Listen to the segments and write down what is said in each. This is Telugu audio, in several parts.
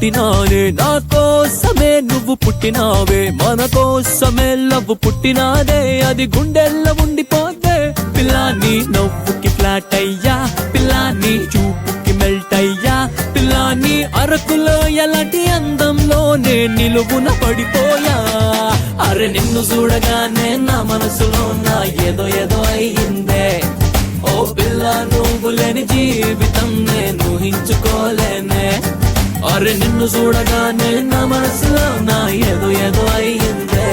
పుట్టినానే, నా కోసమే నువ్వు పుట్టినావే, మన కోసమే లవ్ పుట్టినాదే, అది గుండెల్లో ఉండిపోతే. పిల్లా నీ నవ్వుకి ఫ్లాట్ అయ్యా, పిల్లా నీ చూపుకి మెల్ట్ అయ్యా, పిల్లా నీ అరకులో ఎలాంటి అందంలోనే నిలువున పడిపోయా. అరే నిన్ను చూడగానే నా మనసులో నా ఏదో ఏదో అయ్యిందే. ఓ పిల్ల నువ్వు లేని జీవితం నేను ఊహించుకోలేనే. అరే నిన్ను చూడగానే నా మనసులో నా ఏదో ఏదో అయ్యిందే.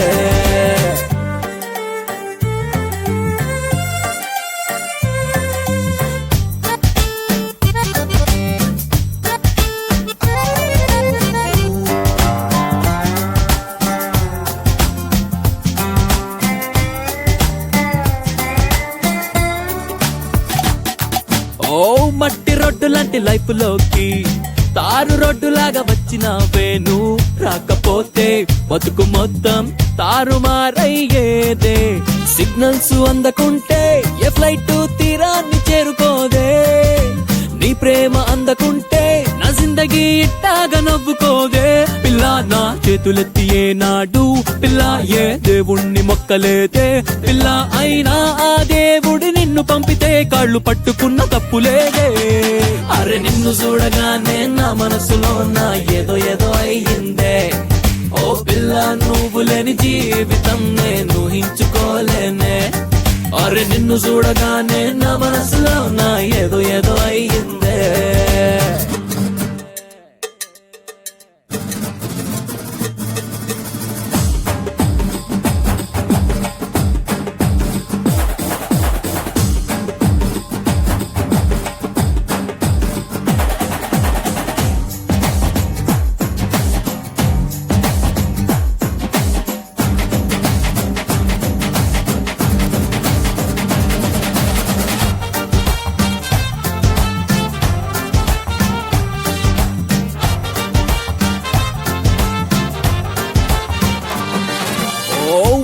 ఓ మట్టి రోడ్డు లాంటి లైఫ్ లోకి తారు రోడ్డులాగా వచ్చినావే, నువ్వు రాకపోతే బతుకు మొత్తం తారుమారయ్యేదే. సిగ్నల్స్ అందకుంటే ఏ ఫ్లైట్ తీరాన్ని చేరుకోదే, నీ ప్రేమ అందకుంటే నా జిందగీ ఇట్టాగా నవ్వుకోదే. పిల్లా నా చేతులెత్తి ఏనాడు పిల్లా ఏ దేవుణ్ణి మొక్కలేదే, పిల్లా అయినా ఆ దేవుడి నిన్ను పంపితే కాళ్ళు పట్టుకున్న తప్పులేదే. అరే నిన్ను చూడగానే నా మనసులో నా ఏదో ఏదో అయ్యిందే. ఓ పిల్ల నువ్వు లేని జీవితం నేను ఊహించుకోలేనే. అరే నిన్ను చూడగానే నా మనసులో నా ఏదో ఏదో అయ్యిందే.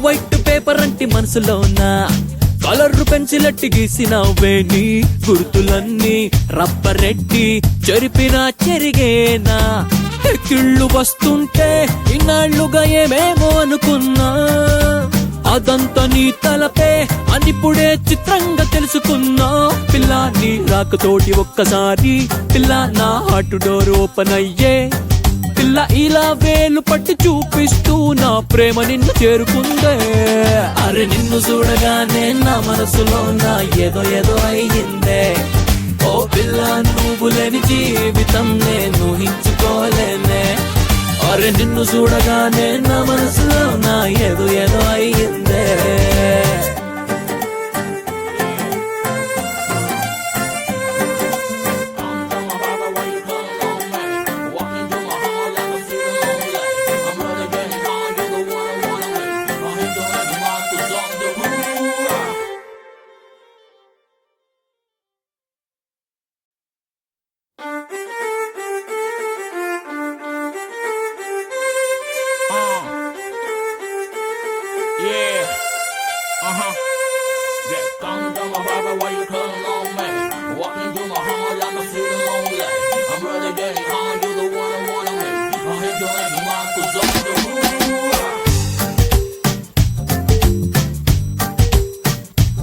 వైట్ పేపర్ అంటి మనసులోనా కలర్ పెన్సిలెట్టి గీసినవే, నీ గుర్తులన్నీ రబ్బరెట్టి చెరిపినా చెరిగేనా. ఎక్కిళ్ళు వస్తుంటే ఇన్నాళ్లుగా ఏమేమో అనుకున్నా, అదంతా నీ తలపే అనిప్పుడే చిత్రంగా తెలుసుకున్నా. పిల్లా నీ రాకతోటి ఒక్కసారి పిల్లా నా హార్ట్ డోర్ ఓపెన్ అయ్యే. పిల్ల ఇలా వేలు పట్టి చూపిస్తూ నా ప్రేమ నిన్ను చేరుకుందే. అరే నిన్ను చూడగానే నా మనసులో నా ఏదో ఏదో అయ్యిందే. ఓ పిల్ల నువ్వు లేని జీవితం నేను ఊహించుకోలేనే. అరే నిన్ను చూడగానే నా మనసులో నా ఏదో ఏదో అయ్యిందే.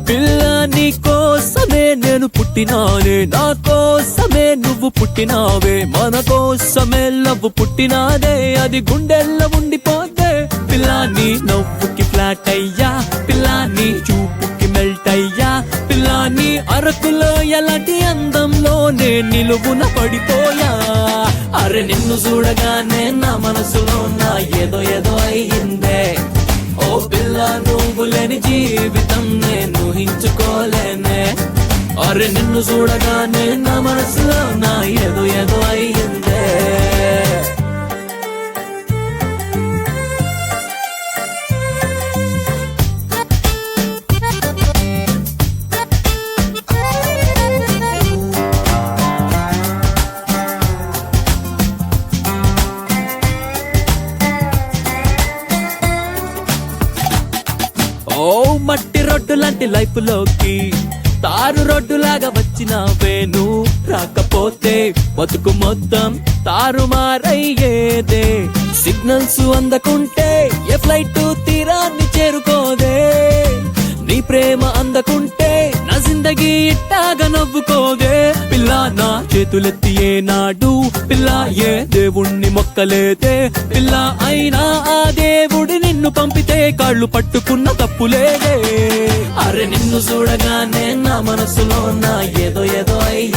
పిల్లా నీ కోసమే నేను పుట్టినానే, నా కోసమే నువ్వు పుట్టినావే, మన కోసమే లవ్ పుట్టినాదే, అది గుండెల్లో ఉండిపోతే. పిల్లా నీ నవ్వుకి ఫ్లాట్ అయ్యా, పిల్లా నీ చూపుకి మెల్ట్ అయ్యా, పిల్లా నీ అరకులో ఎలాంటి అందంలోనే నిలువున పడిపోయా. అరే నిన్ను చూడగానే నా మనసులో నా ఏదో ఏదో అయ్యిందే. ఓ పిల్ల నువ్వు లేని జీవితం నేను ఊహించుకోలేనే. అరే నిన్ను చూడగానే నా మనసులో నా ఏదో ఏదో అయ్యిందే. ఓ మట్టి రోడ్డు లాంటి లైఫ్ లోకి తారు రోడ్డులాగా వచ్చినావే నువ్వు రాకపోతే బతుకు మొత్తం తారుమారయ్యేదే. సిగ్నల్స్ అందకుంటే ఏ ఫ్లైట్ తీరాన్ని చేరుకోదే. నీ ప్రేమ అందకుంటే నా జిందగీ ఇట్టాగా నవ్వుకోదే. పిల్ల నా చేతులెత్తి ఏనాడు పిల్ల ఏ దేవుణ్ణి మొక్కలేదే. పిల్ల అయినా ఆ దేవుడి నిన్ను పంపితే కాళ్ళు పట్టుకున్న తప్పులేదే. అరే నిన్ను చూడగానే నా మనసులో నా ఏదో ఏదో అయ్యి